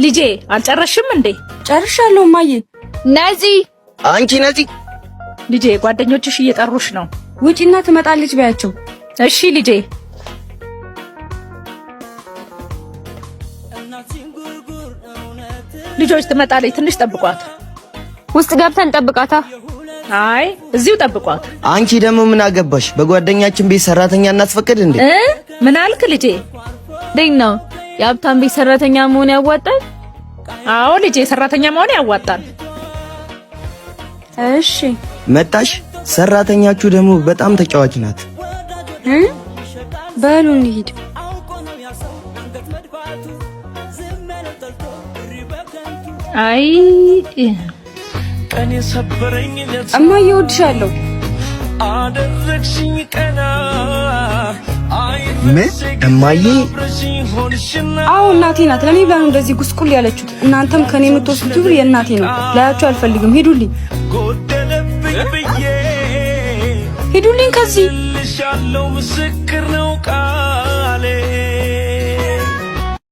ልጄ አልጨረሽም እንዴ? ጨርሻለሁ ማዬ። ነዚ አንቺ ነዚ ልጄ ጓደኞችሽ እየጠሩሽ ነው። ውጪና ትመጣለች በያቸው። እሺ ልጄ። ልጆች ትመጣለች፣ ትንሽ ጠብቋት። ውስጥ ገብተን ጠብቃታ። አይ እዚሁ ጠብቋት። አንቺ ደግሞ ምን አገባሽ? በጓደኛችን ቤት ሰራተኛ እናስፈቅድ እንዴ? ምን አልክ ልጄ? ደኝ ነው የሀብታም ቤት ሰራተኛ መሆን ያዋጣል? አዎ ልጄ ሰራተኛ መሆን ያዋጣል። እሺ መጣሽ። ሰራተኛችሁ ደግሞ በጣም ተጫዋች ናት። በሉ እንሂድ። አይ እማዬ እወድሻለሁ። አደረግሽኝ ቀና ምን እማዬ? አዎ እናቴ ናት። ለኔ ብላ ነው እንደዚህ ጉስቁል ያለችሁት። እናንተም ከኔ የምትወስዱት ብር የእናቴ ነው። ላያችሁ አልፈልግም። ሂዱልኝ፣ ሂዱልኝ ከዚህ። ምስክር ነው ቃሌ